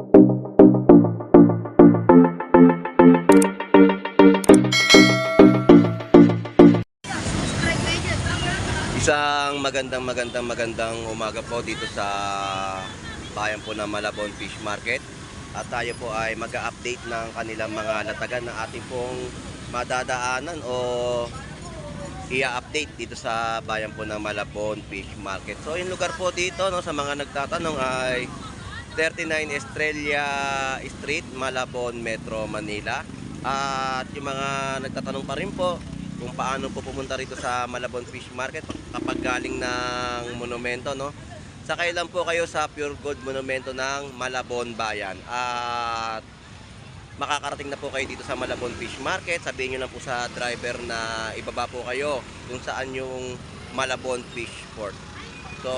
Isang magandang umaga po dito sa bayan po ng Malabon Fish Market. At tayo po ay mag-update ng kanilang mga latagan na ating pong madadaanan o i-update dito sa bayan po ng Malabon Fish Market. So yung lugar po dito, no, sa mga nagtatanong, ay 39 Estrella Street, Malabon, Metro Manila. At yung mga nagtatanong pa rin po kung paano po pumunta rito sa Malabon Fish Market kapag galing ng monumento, no? Sakay lang po kayo sa Pure Gold Monumento ng Malabon Bayan. At makakarating na po kayo dito sa Malabon Fish Market. Sabihin nyo lang po sa driver na ibaba po kayo kung saan yung Malabon Fish Port. So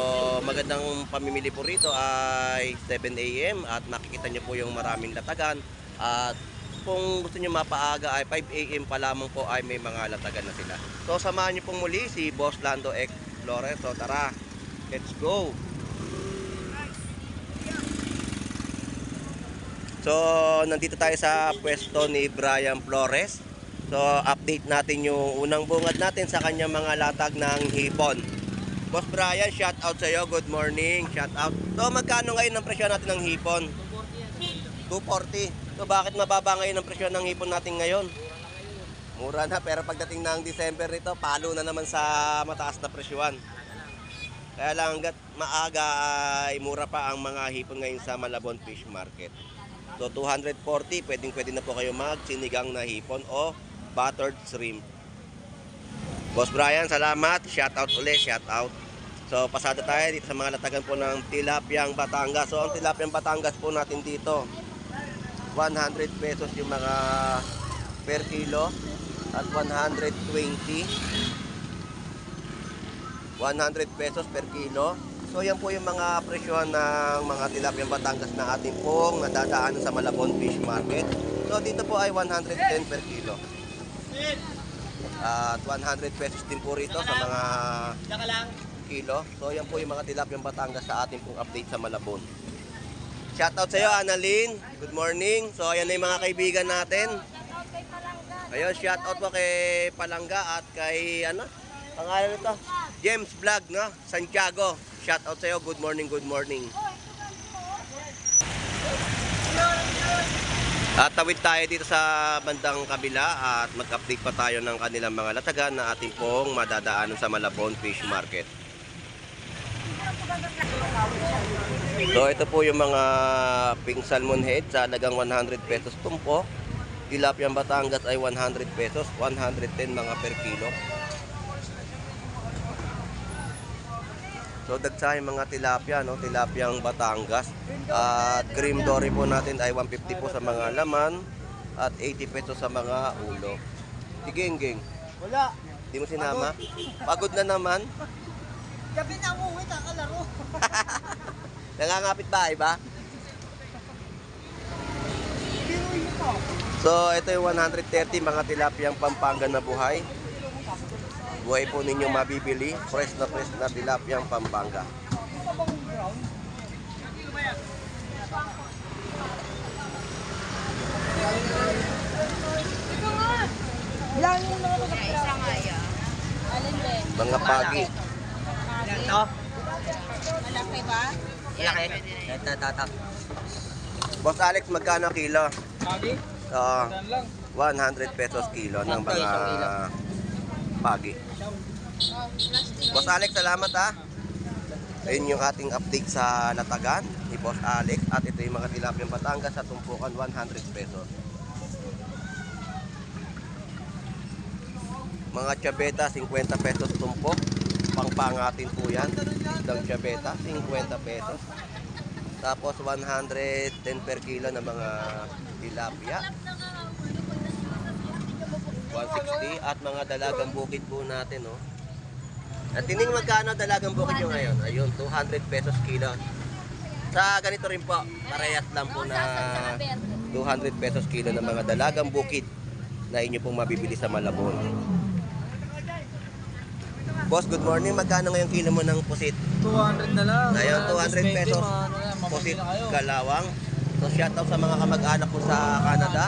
magandang pamimili po rito ay 7 AM at makikita nyo po yung maraming latagan. At kung gusto nyo mapaaga ay 5 AM pa lamang po ay may mga latagan na sila. So samahan nyo pong muli si Boss Lando X Flores. So tara, let's go! So nandito tayo sa pwesto ni Brian Flores. So update natin yung unang bungad natin sa kanyang mga latag ng hipon. Boss Brian, shout out sa iyo. Good morning, shout out. So magkano ngayon ang presyo natin ng hipon? 240. So bakit mababa ngayon ang presyo ng hipon natin ngayon? Mura na, pero pagdating ng December nito, palo na naman sa mataas na presyuan. Kaya lang hanggat maaga ay mura pa ang mga hipon ngayon sa Malabon Fish Market. So 240, pwede na po kayo mag-sinigang na hipon o buttered shrimp. Boss Brian, salamat. Shout out ulit, shout out. So pasada tayo dito sa mga latagan po ng tilapyang Batangas. So ang tilapyang Batangas po natin dito, 100 pesos yung mga per kilo at 120 pesos per kilo. So yan po yung mga presyohan ng mga tilapyang Batangas na ating pong nadadaanan sa Malabon Fish Market. So dito po ay 110 per kilo at 100 pesos din po rito sa mga kilo. So yan po yung mga tilapyang Batangas sa ating pong update sa Malabon. Shoutout sa iyo, Annalyn. Good morning. So, ayan na yung mga kaibigan natin. Ayun, shoutout po kay Palangga at kay, pangalan nito? James Vlog, no? Santiago. Shoutout sa iyo. Good morning, good morning. At tawid tayo dito sa bandang kabila at mag-update pa tayo ng kanilang mga latagan na ating pong madadaanan sa Malabon Fish Market. So ito po yung mga pink salmon head sa halagang 100 pesos tumpo. Tilapyang Batangas ay 100 pesos, 110 mga per kilo. So dagsa yung mga tilapia, no? Tilapyang Batangas. At cream dory po natin ay 150 po sa mga laman at 80 pesos sa mga ulo. Sige, Geng. Wala. Di mo sinama? Pagod na naman. Gabi na umuwi, kakalaro. Nangangapit bahay ba? Biruin mo. So ito yung 130 mga tilapyang Pampanga na buhay. Buhay po ninyong mabibili. Fresh na tilapyang Pampanga. Bilangin mo na ako sa isang aya. Mga pagi. Ito? Malaki ba? Malaki. Ito, tatak. Boss Alex, magkano kilo? Pagi? 100 pesos kilo ng mga pagi. Boss Alex, salamat ha. Ayun yung ating update sa latagan ni Boss Alex. At ito yung mga tilapyang Batangas sa tumpukan 100 pesos. Mga chabeta, 50 pesos tumpok. Pangpangatin po yan. Isang chabeta, 50 pesos. Tapos 110 per kilo ng mga tilapia. 160 at mga dalagang bukid po natin, no. At tining magkano dalagang bukid yung ngayon? Ayun, 200 pesos kilo. Sa ganito rin po, parehas lang po na 200 pesos kilo ng mga dalagang bukid na inyo pong mabibili sa Malabon. Boss, good morning. Magkano ngayong kilo mo ng pusit? 200 na lang. Ayun, 200 pesos. Pusit Pusit kalawang. So shoutout sa mga kamag-anak ko sa Canada.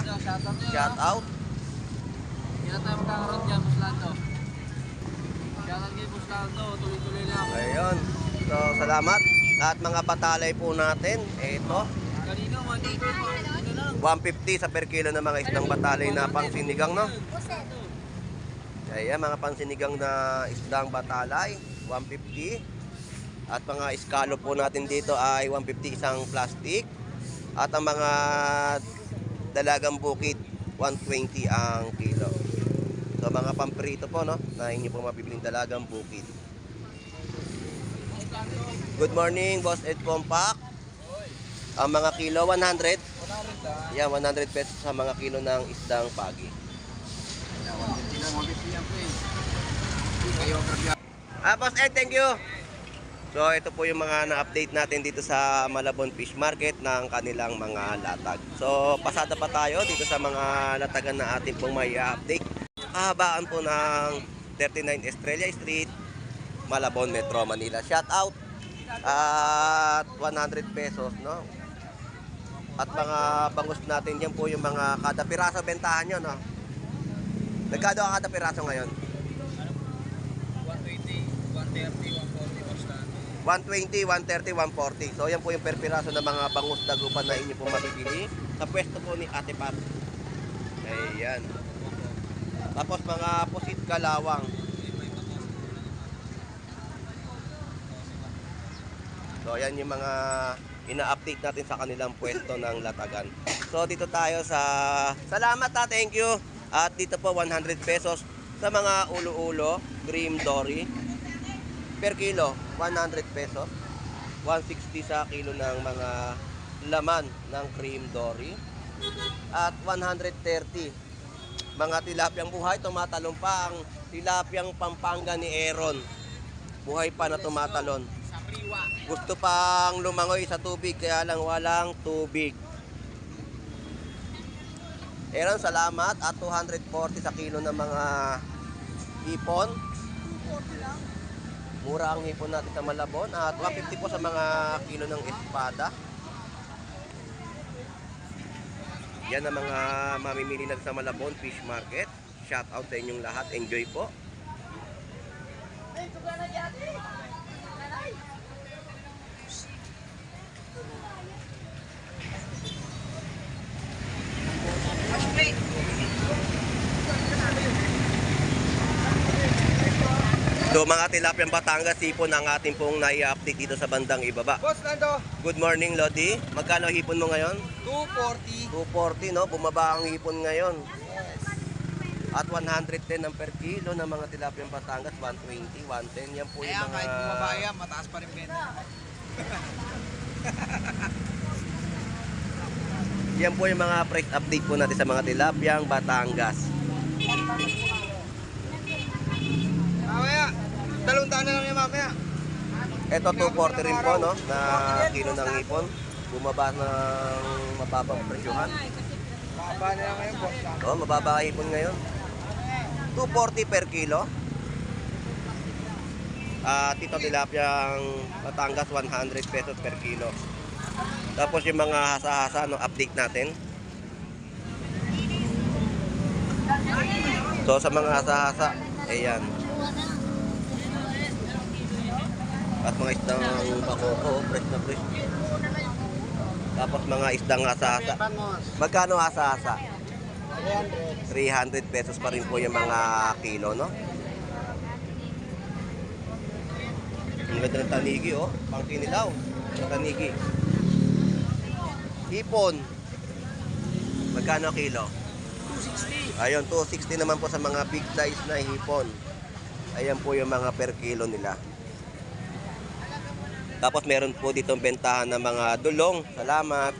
Shoutout. Hindi na tayo magkakaroon dyan, Buslando. Shoutout kay Buslando, tuloy-tuloy lang. Ayun. So salamat. At mga batalay po natin. Ito. Kanina, 180 lang. 150 sa per kilo ng mga isdang batalay na pangsinigang, no? Ayan, mga pansinigang na isdang batalay, 150. At mga iskalo po natin dito ay 150 isang plastic. At ang mga dalagang bukid, 120 ang kilo. So mga pamprito po, no, na inyo po mabibiling dalagang bukid. Good morning, Boss Ed Compact. Ang mga kilo, 100. Yan, 100 pesos sa mga kilo ng isdang pagi. Boss Ed, thank you. So ito po yung mga na-update natin dito sa Malabon Fish Market ng kanilang mga latag. So pasada pa tayo dito sa mga latagan na ating pong may update. Kahabaan po ng 39 Estrella Street, Malabon, Metro Manila. Shout out at 100 pesos, no? At mga bangus natin yan po yung mga kada piraso bentahan nyo, no? Nagkado ang kada piraso ngayon? 120, 130, 140. So yan po yung per piraso ng mga bangus dagupan na inyo po mabibili sa pwesto po ni Ate Pat. Ayan. Tapos mga pusit kalawang. So yan yung mga ina-update natin sa kanilang pwesto ng latagan. So dito tayo sa salamat ha, thank you. At dito po 100 pesos sa mga ulo-ulo, cream dory. Per kilo, 100 pesos. 160 sa kilo ng mga laman ng cream dory. At 130, mga tilapyang buhay, tumatalon pa ang tilapyang Pampanga ni Aaron. Buhay pa na tumatalon. Gusto pang lumangoy sa tubig, kaya lang walang tubig. Aaron, salamat. At 240 sa kilo ng mga hipon. Mura ang hipon natin sa Malabon. At 150 po sa mga kilo ng espada. Yan ang mga mamimili natin sa Malabon Fish Market. Shout out sa inyong lahat. Enjoy po. So mga tilapyang Batangas, hipon ang ating pong nai-update dito sa bandang ibaba. Boss Lando, Good morning, Lodi. Magkano hipon mo ngayon? 240. 240, no? Bumaba ang hipon ngayon. At 110 ang per kilo ng mga tilapyang Batangas, 120, 110. Yan po yung Kaya mga... kahit bumabaya, mataas pa rin benta. Yan po yung mga price update po natin sa mga tilapyang Batangas. Mamaya, 200 na lang yan mamaya. Ito 240 rin po, no? Na kilo ng hipon. Bumaba ng mababang presyohan. Baba na lang ngayon, boss. Oh, mababa ang hipon ngayon. 240 per kilo. At ito tilapyang Batangas, 100 pesos per kilo. Tapos yung mga hasa-hasa, no, update natin. So sa mga hasa-hasa, ayan. At mga isdang bakoko, fresh na fresh. Tapos mga isdang hasa-hasa. Magkano hasa-hasa? 300 pesos pa rin po yung mga kilo, no? Ang ganda ng tanigi, oh. Pang kinilaw. Ang tanigi. Hipon. Magkano kilo? 260. Ayun, 260 naman po sa mga big size na hipon. Ayan po yung mga per kilo nila. Tapos meron po ditong bentahan ng mga dulong. Salamat.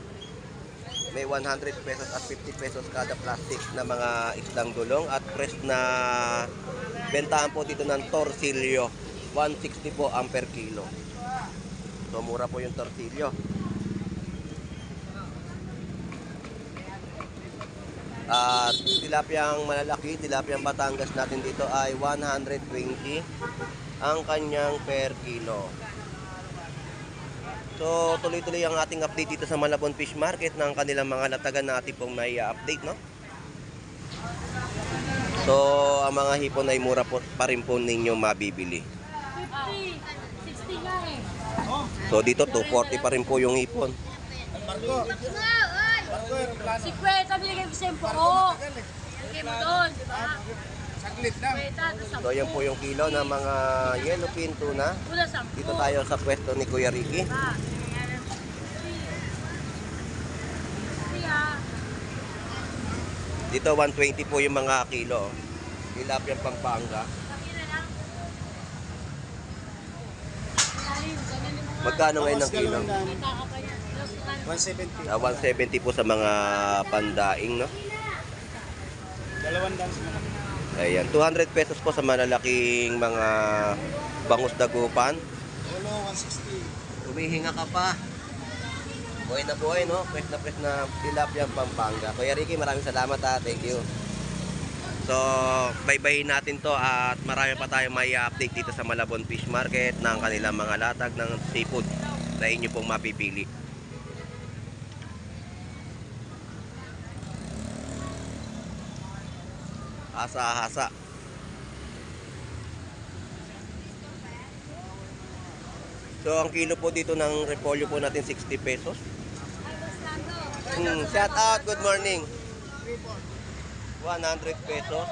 May 100 pesos at 50 pesos kada plastic na mga isdang dulong. At fresh na bentahan po dito ng torsilyo. 160 po ang per kilo. So mura po yung torsilyo. At tilapyang malalaki, tilapyang Batangas natin dito ay 120 ang kanyang per kilo. So, tuloy-tuloy ang ating update dito sa Malabon Fish Market ng kanilang mga latagan na ating pong may update, no? So, ang mga hipon ay mura po, pa rin po ninyo mabibili. 50, 60 nga eh. So, dito 240 pa rin po yung hipon. 50, binigay ko sa iyo. Oo. Bigay mo doon. Saglit lang. So, yan po yung kilo ng mga yellowfin tuna. Una 10. Dito tayo sa pwesto ni Kuya Ricky. Dito 120 po yung mga kilo. Tilapia Pampanga. Magkano ngayon ng kilo? 170. 170 po sa mga pandaing, no? 200. Ayan, 200 pesos po sa malalaking mga bangus dagupan. Ulo, 160. Humihinga ka pa. Buhay na buhay, no? Fresh na tilapia Pampanga. Kuya Ricky, maraming salamat ha. Thank you. So, baybayin natin to at marami pa tayong may update dito sa Malabon Fish Market ng kanilang mga latag ng seafood na inyo pong mapipili. Asa-asa. So, ang kilo po dito ng repolyo po natin 60 pesos. Shout out, good morning. 100 pesos.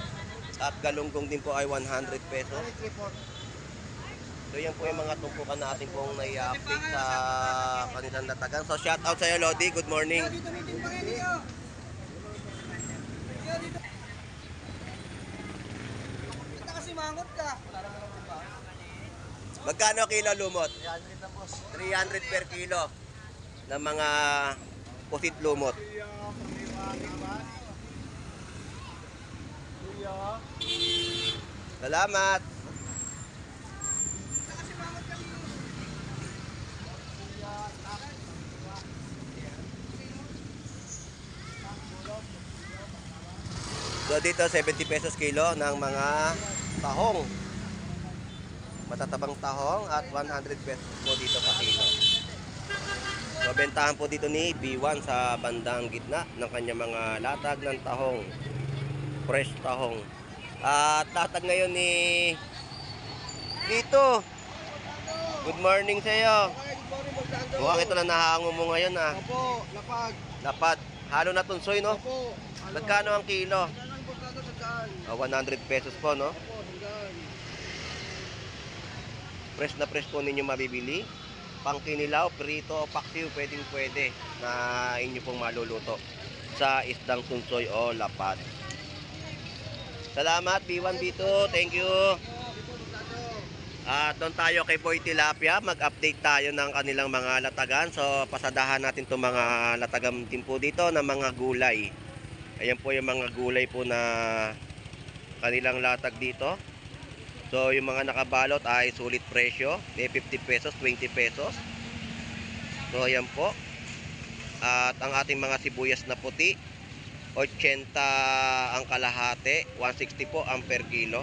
At galunggong din po ay 100 pesos. So, yan po yung mga tumpukan na ating pong nai-update sa kanilang latagan. So, shout out sa iyo, Lodi. Good morning. Mangot ka. Magkano kilo lumot? 300 per kilo ng mga pusit lumot. Salamat. So dito 70 pesos kilo ng mga tahong. Matatabang tahong at 100 pesos po dito sa kilo. So bentahan po dito ni B1 sa bandang gitna ng kanyang mga latag ng tahong. Fresh tahong. At latag ngayon ni dito. Good morning sa iyo. Mukhang ito na nahango mo ngayon ah. Opo, lapag. Lapad. Halo na tunsoy no? Opo. Magkano ang kilo? Ang bukado sa daan. 100 pesos po no? Opo, hanggang. Fresh na fresh po ninyo mabibili. Pangkinilaw, prito o paksiw, pwede na inyo pong maluluto sa isdang tunsoy o lapad. Salamat B1 B2, thank you. At doon tayo kay Boy Tilapia, mag-update tayo ng kanilang mga latagan. So pasadahan natin itong mga latagan din po dito ng mga gulay. Ayan po yung mga gulay po na kanilang latag dito. So yung mga nakabalot ay sulit presyo, may 50 pesos, 20 pesos. So ayan po. At ang ating mga sibuyas na puti, 80 ang kalahati, 160 po ang per kilo.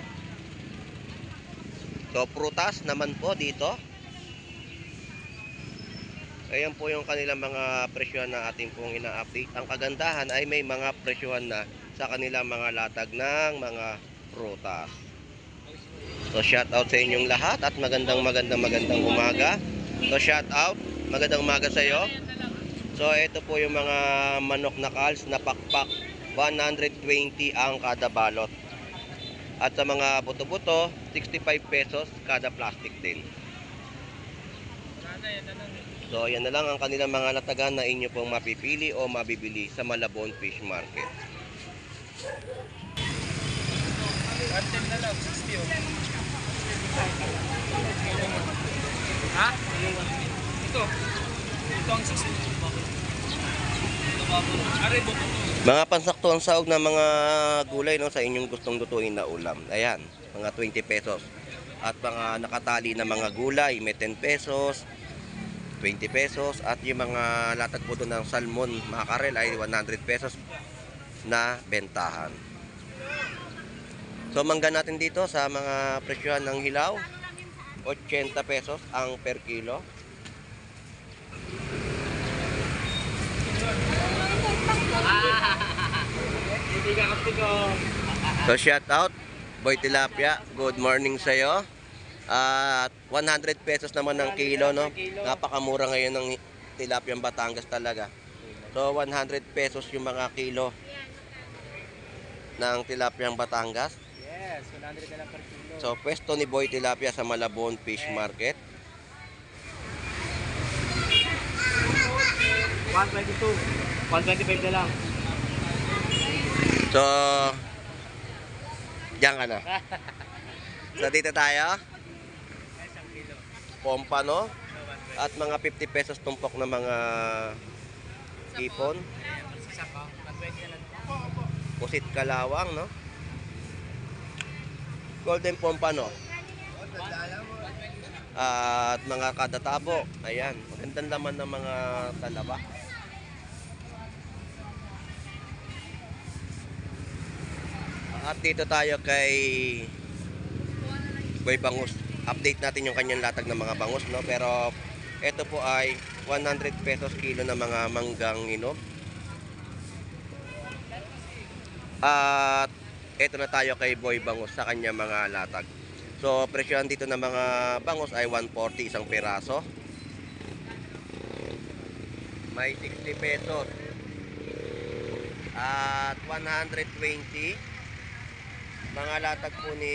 So prutas naman po dito. Ayan po yung kanilang mga presyohan na ating pong ina-update. Ang kagandahan ay may mga presyohan na sa kanilang mga latag ng mga prutas. So shout out sa inyong lahat at magandang umaga. So shout out, magandang umaga sa iyo. So ito po yung mga manok na calves na pakpak, 120 ang kada balot. At sa mga buto-buto, 65 pesos kada plastic din. So yan na lang ang kanilang mga latagan na inyo pong mapipili o mabibili sa Malabon Fish Market. Content na lang, 60 oh. Ha? Ito. Ito ang 60. Mga pansaktuang sahog na mga gulay no, sa inyong gustong lutuin na ulam. Ayan, mga 20 pesos. At mga nakatali na mga gulay, may 10 pesos, 20 pesos. At yung mga latag po doon ng salmon, mga karel ay 100 pesos na bentahan. So mangga natin dito sa mga presyohan ng hilaw, 80 pesos ang per kilo. Hindi ka kasi ko. So shout out, Boy Tilapia, good morning sa'yo. At 100 pesos naman ng kilo, no? Napakamura ngayon ng tilapia ng Batangas talaga. So 100 pesos yung mga kilo ng tilapia ng Batangas. Yes, 100 na lang per kilo. So pwesto ni Boy Tilapia sa Malabon Fish Market. 122. 125 na lang. So, diyan ka na. So dito tayo. Pompano. At mga 50 pesos tumpok na mga ipon. Pusit kalawang, no? Golden pompano. At mga kadatabo. Ayan. Magandang laman ng mga talaba. At dito tayo kay Boy Bangus. Update natin yung kanyang latag ng mga bangus, no? Pero ito po ay 100 pesos kilo na mga manggang inog. At ito na tayo kay Boy Bangus sa kanyang mga latag. So presyohan dito ng mga bangus ay 140 isang piraso. May 60 pesos. At 120 mga latag po ni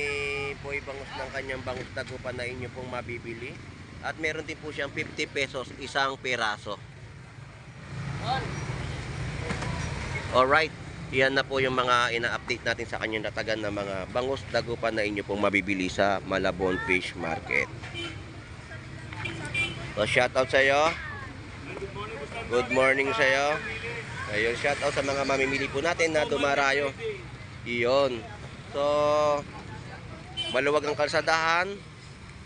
Boy Bangus ng kanyang bangus dagupan na inyo pong mabibili. At meron din po siyang 50 pesos isang piraso. Alright, yan na po yung mga ina-update natin sa kanyang latagan ng mga bangus dagupan na inyo pong mabibili sa Malabon Fish Market. So shoutout sa iyo. Good morning sa iyo. Ayun, shoutout sa mga mamimili po natin na dumarayo. Iyon. So, maluwag ang kalsadahan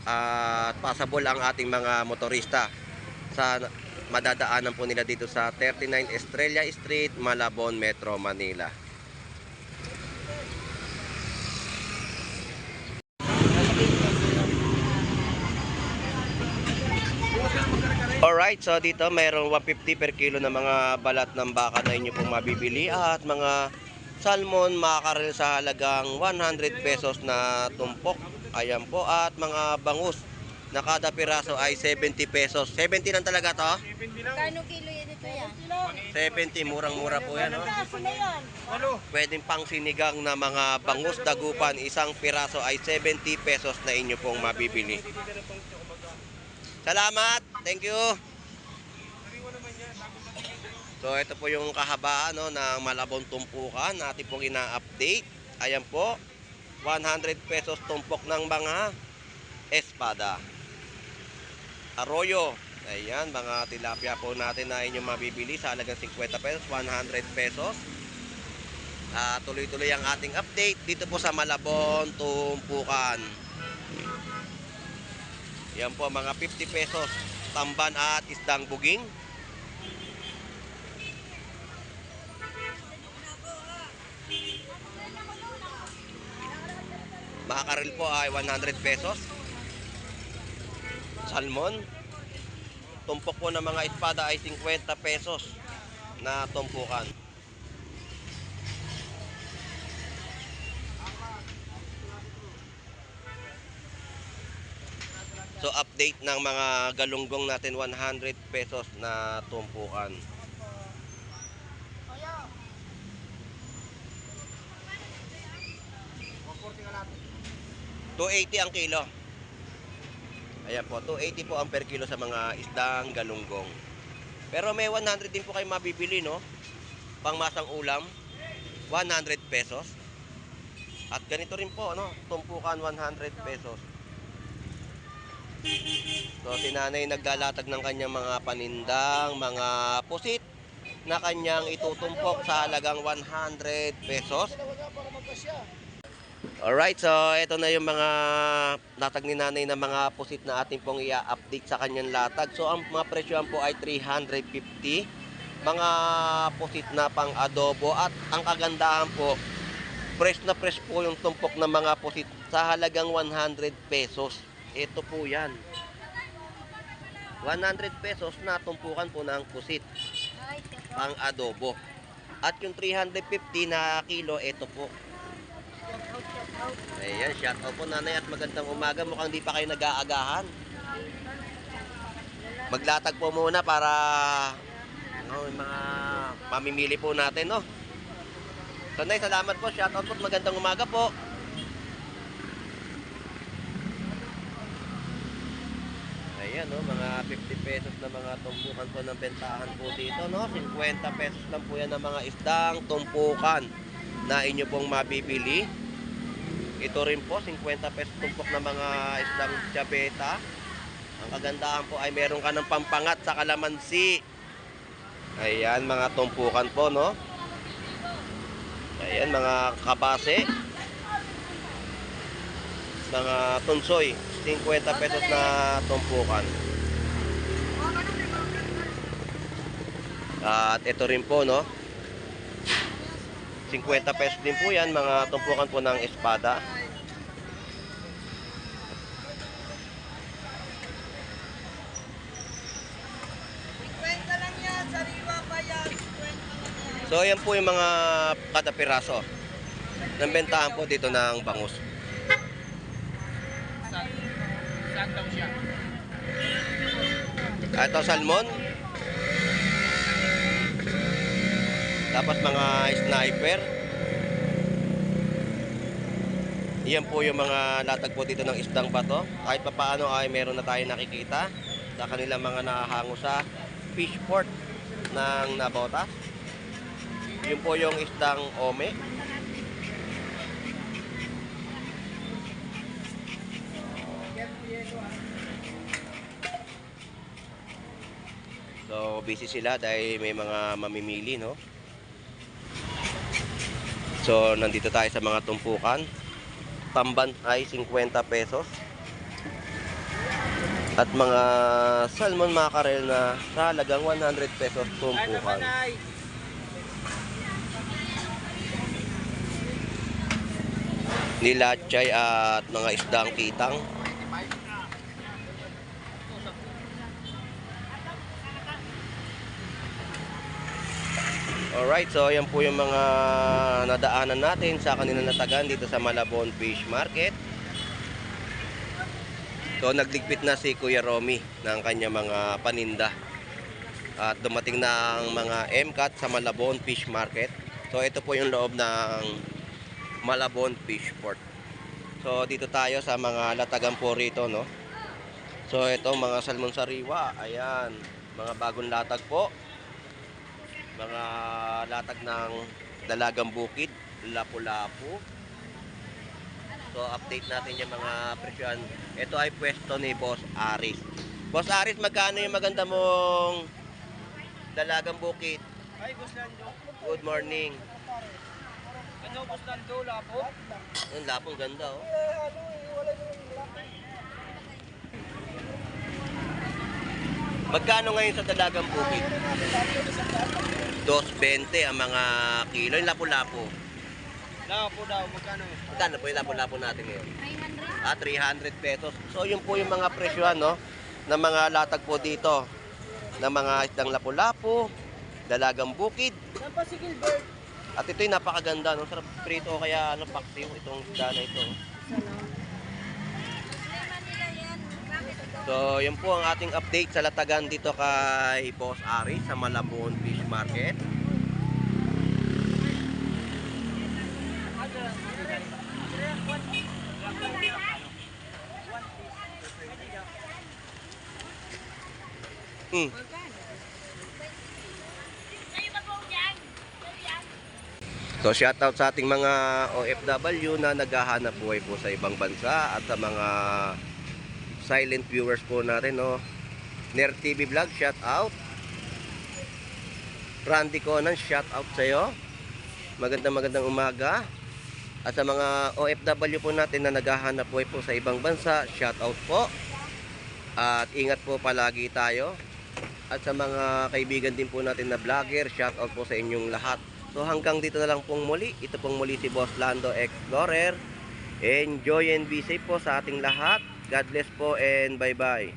at passable ang ating mga motorista sa madadaanan po nila dito sa 39 Estrella Street, Malabon, Metro Manila. Alright, so dito mayroong 150 per kilo na mga balat ng baka na inyo pong mabibili at mga salmon makakarel sa halagang 100 pesos na tumpok. Ayan po. At mga bangus na kada piraso ay 70 pesos. 70 lang talaga to? Kano kilo yan ito yan? 70. Murang-mura po yan. No? Kaso na yan. Pwedeng pang sinigang na mga bangus dagupan. Isang piraso ay 70 pesos na inyo pong mabibili. Salamat. Thank you. So ito po yung kahabaan, no, ng Malabon tumpukan natin pong ina-update. Ayan po, 100 pesos tumpok ng mga espada. Arroyo. Ayan, mga tilapia po natin na inyong mabibili sa halagang 50 pesos, 100 pesos. Tuloy-tuloy ang ating update dito po sa Malabon tumpukan. Yan po, mga 50 pesos tamban at isdang buging. Makakaril po ay 100 pesos. Salmon. Tumpok po ng mga espada ay 50 pesos na tumpukan. So update ng mga galunggong natin 100 pesos na tumpukan. $280 ang kilo. Ayan po, 280 po ang per kilo sa mga isdang galunggong. Pero may 100 din po kayo mabibili, no? Pangmasang ulam, 100 pesos. At ganito rin po, no? Tumpukan 100 pesos. So si nanay naglalatag ng kanyang mga panindang, mga pusit na kanyang itutumpok sa halagang 100 pesos. Alright, so ito na yung mga latag ni nanay na mga pusit na ating pong i-update sa kanyang latag. So ang mga presyohan po ay 350. Mga pusit na pang adobo. At ang kagandahan po, fresh na fresh po yung tumpok ng mga pusit sa halagang 100 pesos. Ito po yan. 100 pesos na tumpukan po ng pusit pang adobo. At yung 350 na kilo, ito po. Ayan, shout out po nanay at magandang umaga. Mukhang di pa kayo nag-aagahan. Maglatag po muna para yung mga mamimili po natin, no? So, nay, salamat po. Shout out po. Magandang umaga po. Ayan, no? Mga 50 pesos na mga tumpukan po ng bentahan po dito, no? 50 pesos lang po yan ng mga isdang tumpukan na inyo pong mabibili. Ito rin po, 50 pesos tumpok na mga isdang tiyabeta. Ang kagandahan po ay meron ka ng pampangat sa kalamansi. Ayan, mga tumpukan po, no? Ayan, mga kabase. Mga tunsoy. 50 pesos na tumpukan. At ito rin po, no? 50 pesos din po yan, mga tumpukan po ng espada. So ayan po yung mga kada piraso ng bentahan po dito ng bangus. Saan daw siya? Ito salmon. Tapos mga sniper. Yan po yung mga latag po dito ng isdang bato. Kahit pa paano ay meron na tayo nakikita sa kanilang mga nahango sa fish port ng Navotas. Yun po yung isdang ome. So busy sila dahil may mga mamimili, no? So nandito tayo sa mga tumpukan. Tamban ay 50 pesos. At mga salmon mackerel na sa halagang 100 pesos tumpukan. Nilachay at mga isdang kitang. Alright, so yan po yung mga nadaanan natin sa kanilang natagan dito sa Malabon Fish Market. So nagligpit na si Kuya Romy ng kanyang mga paninda. At dumating na ang mga MCAT sa Malabon Fish Market. So ito po yung loob ng Malabon Fish Port. So dito tayo sa mga latagan po rito, no? So ito mga salmon sariwa, ayan, mga bagong latag po. Mga latag ng Dalagang Bukid, Lapu-Lapu. So update natin yung mga presyon. Ito ay pwesto ni Boss Aris. Boss Aris, magkano yung maganda mong Dalagang Bukid? Ay, Boss Lando. Good morning. Ano, Boss Lando? Lapo? Yung lapong ganda, oh. Magkano ngayon sa Dalagang Bukid? 2.20 ang mga kilo. Yung lapu-lapu. Lapo daw, magkano yun? Magkano po yung lapu-lapu natin ngayon? 300 pesos. So yun po yung mga presyohan, no? Ng mga latag po dito. Ng mga isdang lapu-lapu, Dalagang Bukid. At ito yung napakaganda, no? Sarap prito o kaya ano, paksiw itong isda na ito. So, yun po ang ating update sa latagan dito kay Boss Ari sa Malabon Fish Market. So, shoutout sa ating mga OFW na naghahanap buhay po sa ibang bansa at sa mga silent viewers po natin, no? Ner TV Vlog, shout out. Randy Conan, shout out sa iyo. Magandang umaga. At sa mga OFW po natin na naghahanap buhay po sa ibang bansa, shout out po. At ingat po palagi tayo. At sa mga kaibigan din po natin na vlogger, shout out po sa inyong lahat. So hanggang dito na lang pong muli. Ito pong muli si Boss Lando Explorer. Enjoy and be safe po sa ating lahat. God bless po and bye-bye.